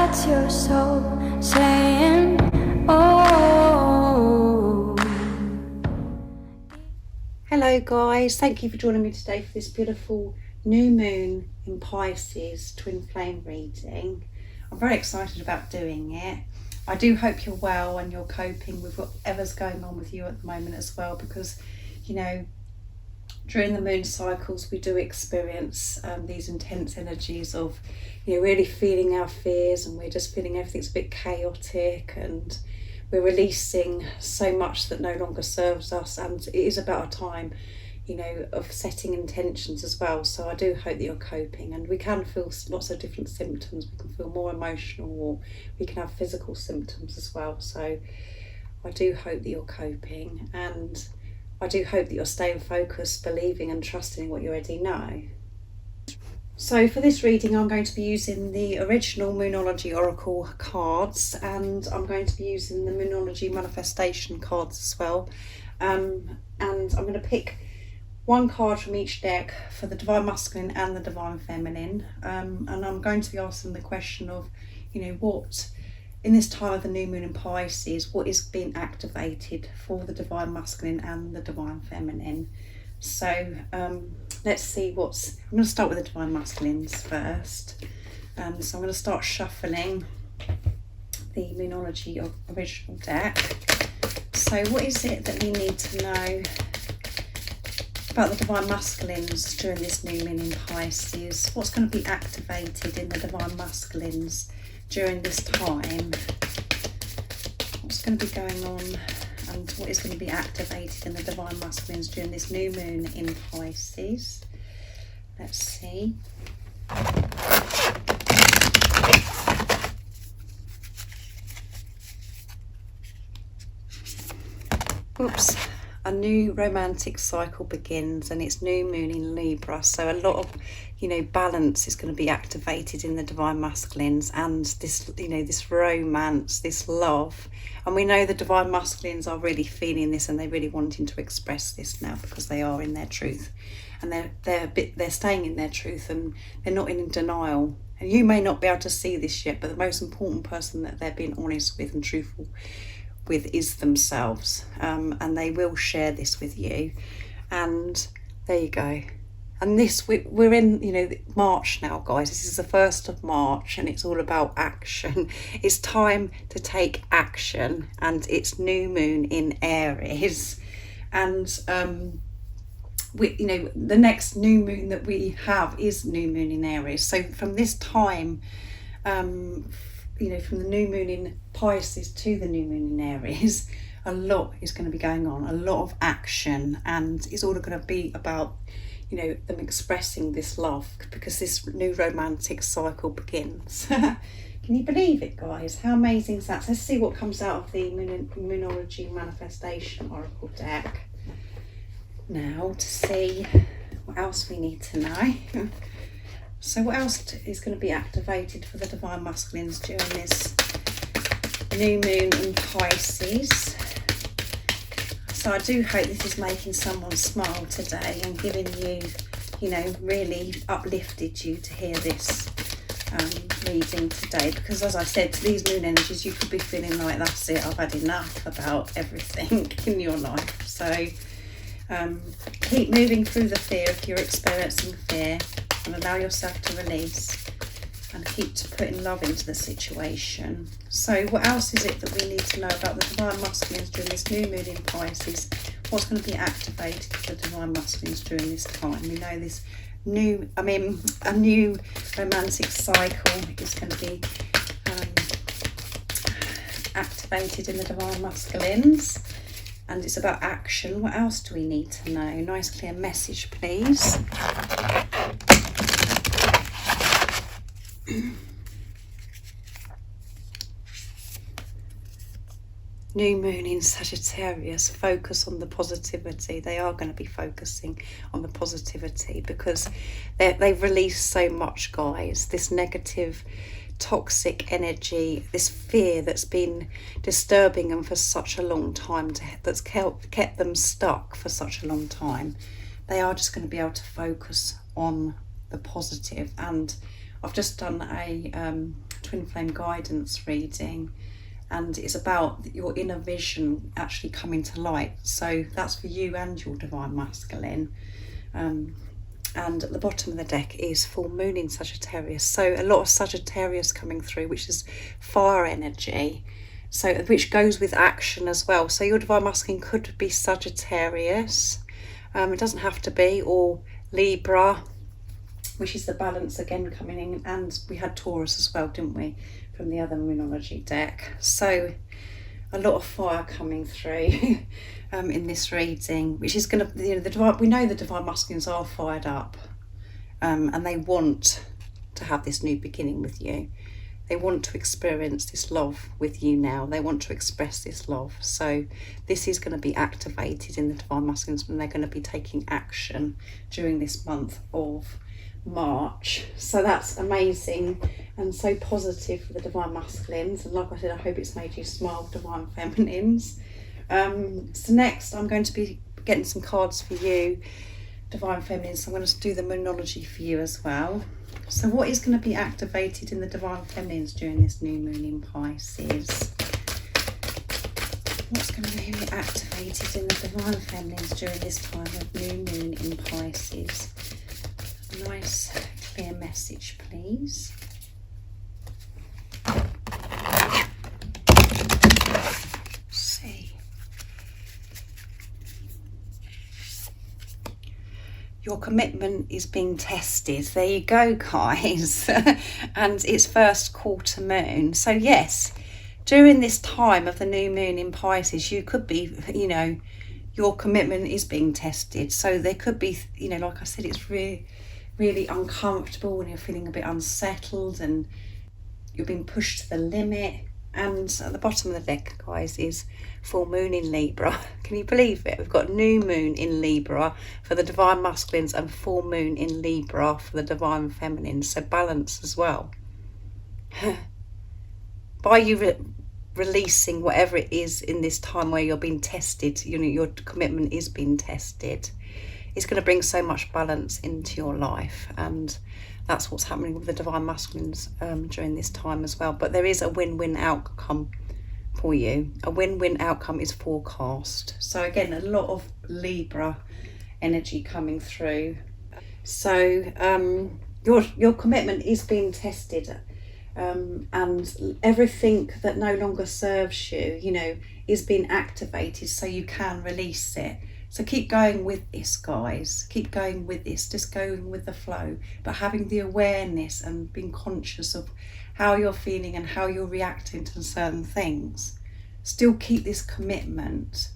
That's your soul saying, oh. Hello guys, thank you for joining me today for this beautiful new moon in Pisces twin flame reading. I'm very excited about doing it. I do hope you're well and you're coping with whatever's going on with you at the moment as well, because you know, during the moon cycles we do experience these intense energies of, you know, really feeling our fears, and we're just feeling everything's a bit chaotic, and we're releasing so much that no longer serves us, and it is about a time, you know, of setting intentions as well. So I do hope that you're coping, and we can feel lots of different symptoms. We can feel more emotional, or we can have physical symptoms as well. So I do hope that you're coping, and I do hope that you're staying focused, believing and trusting what you already know. So for this reading, I'm going to be using the original Moonology Oracle cards, and I'm going to be using the Moonology Manifestation cards as well. And I'm going to pick one card from each deck for the Divine Masculine and the Divine Feminine. And I'm going to be asking the question of, you know, what, in this time of the new moon in Pisces, what is being activated for the Divine Masculine and the Divine Feminine. So let's see what's, I'm going to start with the Divine Masculines first. So I'm going to start shuffling the Moonology original deck. So what is it that we need to know about the Divine Masculines during this new moon in Pisces? What's going to be activated in the Divine Masculines during this time? What's going to be going on, and what is going to be activated in the Divine Masculines during this new moon in Pisces? Let's see. Oops. A new romantic cycle begins, and it's new moon in Libra, so a lot of, you know, balance is going to be activated in the Divine Masculines, and this, you know, this romance, this love. And we know the Divine Masculines are really feeling this, and they're really wanting to express this now, because they are in their truth, and they're staying in their truth, and they're not in denial. And you may not be able to see this yet, but the most important person that they're being honest with and truthful with is themselves, and they will share this with you. And there you go. And this, we're in, you know, March now, guys. This is the 1st of March, and it's all about action. It's time to take action, and it's new moon in Aries. And you know, the next new moon that we have is new moon in Aries. So from this time, you know, from the new moon in Pisces to the new moon in Aries, a lot is going to be going on, a lot of action, and it's all going to be about, you know, them expressing this love, because this new romantic cycle begins. Can you believe it, guys? How amazing is that? So let's see what comes out of the Moonology Manifestation Oracle deck now, to see what else we need to know. So what else is going to be activated for the Divine Masculines during this new moon in Pisces? So I do hope this is making someone smile today, and giving you, you know, really uplifted you to hear this reading today. Because as I said, to these moon energies, you could be feeling like, that's it, I've had enough about everything in your life. So keep moving through the fear if you're experiencing fear, and allow yourself to release, and keep putting love into the situation. So what else is it that we need to know about the Divine Masculines during this new moon in Pisces? What's going to be activated for the Divine Masculines during this time? We know this a new romantic cycle is going to be activated in the Divine Masculines, and it's about action. What else do we need to know? Nice clear message, please. New moon in Sagittarius, focus on the positivity. They are going to be focusing on the positivity, because they've released so much, guys. This negative, toxic energy, this fear that's been disturbing them for such a long time, that's kept them stuck for such a long time. They are just going to be able to focus on the positive. And I've just done a twin flame guidance reading, and it's about your inner vision actually coming to light. So that's for you and your divine masculine. And at the bottom of the deck is full moon in Sagittarius, so a lot of Sagittarius coming through, which is fire energy, so which goes with action as well. So your divine masculine could be Sagittarius, it doesn't have to be, or Libra, which is the balance again coming in, and we had Taurus as well, didn't we, from the other Moonology deck. So a lot of fire coming through in this reading, which is going to, you know, we know the divine masculines are fired up, and they want to have this new beginning with you. They want to experience this love with you now. They want to express this love. So this is going to be activated in the divine masculines when they're going to be taking action during this month of March. So that's amazing and so positive for the divine masculines, and like I said, I hope it's made you smile, divine feminines. So next I'm going to be getting some cards for you, divine feminines. So I'm going to do the Moonology for you as well. So what is going to be activated in the divine feminines during this new moon in Pisces? What's going to be activated in the divine feminines during this time of new moon in Pisces? Nice clear message, please. See, your commitment is being tested. There you go, guys. And it's first quarter moon, so yes, during this time of the new moon in Pisces, you could be, you know, your commitment is being tested. So there could be, you know, like I said, it's really uncomfortable and you're feeling a bit unsettled and you're being pushed to the limit. And at the bottom of the deck, guys, is full moon in Libra. Can you believe it? We've got new moon in Libra for the divine masculines and full moon in Libra for the divine feminines. So balance as well. By you releasing whatever it is in this time where you're being tested, you know, your commitment is being tested, it's going to bring so much balance into your life, and that's what's happening with the divine masculines during this time as well. But there is a win-win outcome for you. A win-win outcome is forecast. So again, a lot of Libra energy coming through. So your commitment is being tested, and everything that no longer serves you, you know, is being activated so you can release it. So keep going with this, guys. Keep going with this, just going with the flow, but having the awareness and being conscious of how you're feeling and how you're reacting to certain things. Still keep this commitment.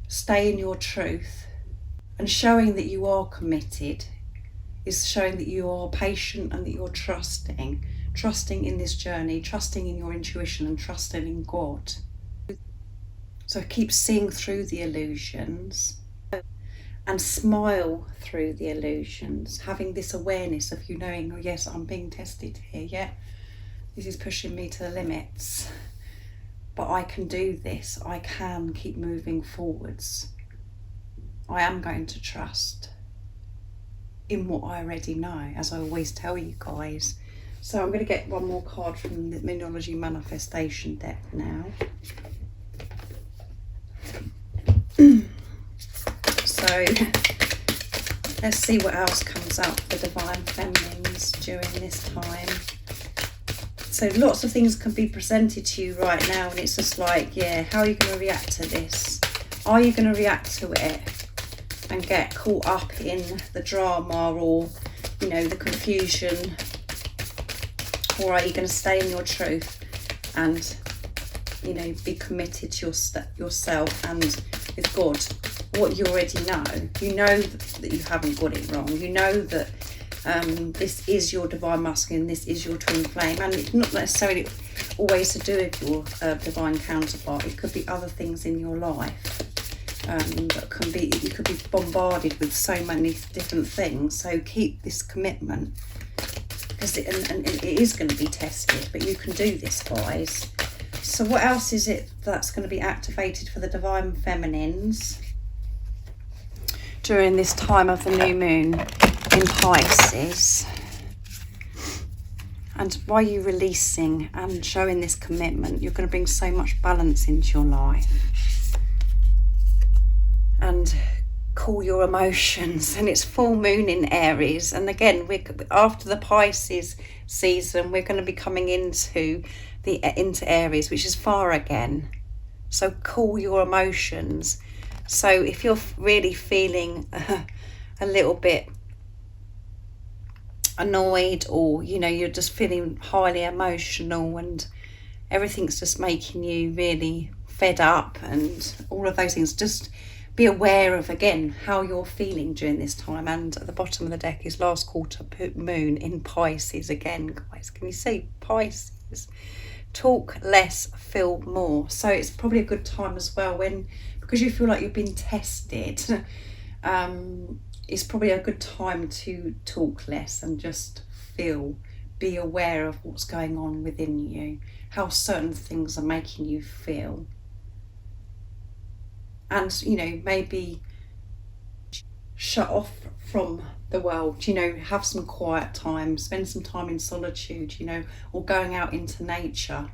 Stay in your truth. And showing that you are committed is showing that you are patient and that you're trusting in this journey, trusting in your intuition and trusting in God. So keep seeing through the illusions and smile through the illusions, having this awareness of you knowing, oh yes, I'm being tested here, yeah, this is pushing me to the limits, but I can do this, I can keep moving forwards. I am going to trust in what I already know, as I always tell you guys. So I'm going to get one more card from the Moonology Manifestation deck now. So let's see what else comes up for divine feminines during this time. So lots of things can be presented to you right now, and it's just like, yeah, how are you going to react to this? Are you going to react to it and get caught up in the drama or, you know, the confusion? Or are you going to stay in your truth and, you know, be committed to yourself and with God? What you already know. You know that you haven't got it wrong. You know that this is your divine masculine, this is your twin flame, and it's not necessarily always to do with your divine counterpart. It could be other things in your life. That can be, you could be bombarded with so many different things. So keep this commitment, because it is going to be tested, but you can do this, guys. So what else is it that's going to be activated for the divine feminines during this time of the new moon in Pisces? And by you releasing and showing this commitment, you're going to bring so much balance into your life. And cool your emotions. And it's full moon in Aries. And again, after the Pisces season, we're going to be coming into Aries, which is fire again. So cool your emotions. So if you're really feeling a little bit annoyed, or you're just feeling highly emotional and everything's just making you really fed up and all of those things, just be aware of again how you're feeling during this time. And at the bottom of the deck is last quarter moon in Pisces again, guys. Can you see Pisces? Talk less, feel more. So it's probably a good time as well, because you feel like you've been tested. It's probably a good time to talk less and just be aware of what's going on within you, how certain things are making you feel. And, maybe shut off from the world, have some quiet time, spend some time in solitude, or going out into nature.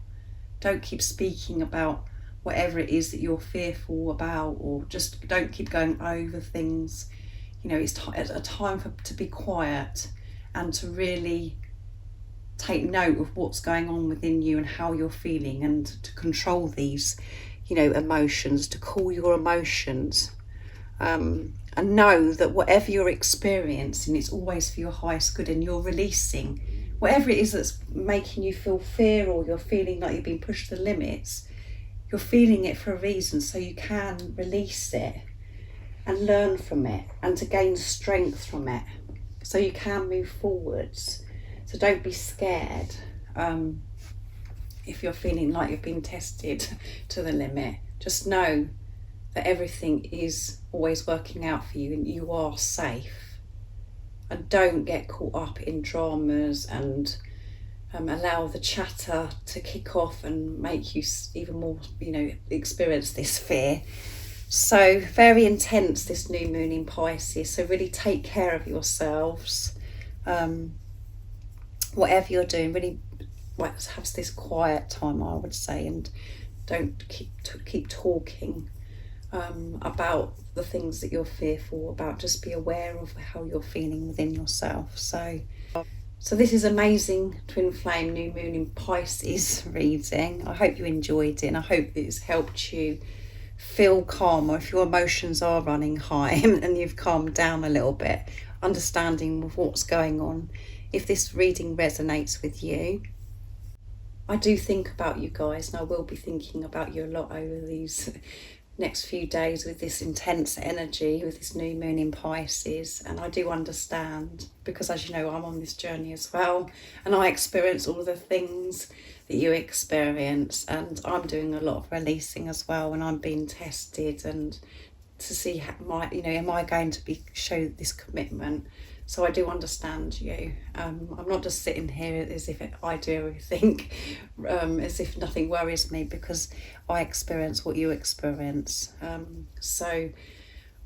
Don't keep speaking about whatever it is that you're fearful about, or just don't keep going over things. It's a time to be quiet and to really take note of what's going on within you and how you're feeling, and to control these, emotions, to cool your emotions, and know that whatever you're experiencing, it's always for your highest good, and you're releasing whatever it is that's making you feel fear, or you're feeling like you've been pushed to the limits. You're feeling it for a reason, so you can release it and learn from it, and to gain strength from it, so you can move forwards. So don't be scared if you're feeling like you've been tested to the limit. Just know that everything is always working out for you and you are safe. And don't get caught up in dramas and allow the chatter to kick off and make you even more, experience this fear. So very intense, this new moon in Pisces. So really take care of yourselves. Whatever you're doing, really have this quiet time, I would say, and don't keep talking about the things that you're fearful about. Just be aware of how you're feeling within yourself. So this is amazing twin flame new moon in Pisces reading. I hope you enjoyed it, and I hope it's helped you feel calm, or if your emotions are running high and you've calmed down a little bit, understanding of what's going on. If this reading resonates with you, I do think about you guys, and I will be thinking about you a lot over these next few days with this intense energy, with this new moon in Pisces. And I do understand, because as you know, I'm on this journey as well, and I experience all the things that you experience, and I'm doing a lot of releasing as well, and I'm being tested, and to see how am I going to show this commitment. So I do understand you. I'm not just sitting here as if I do everything, as if nothing worries me, because I experience what you experience. So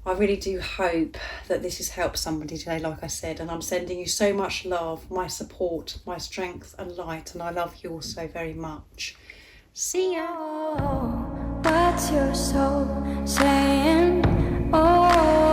I really do hope that this has helped somebody today, like I said, and I'm sending you so much love, my support, my strength and light, and I love you all so very much. See ya. What's your soul saying? Oh.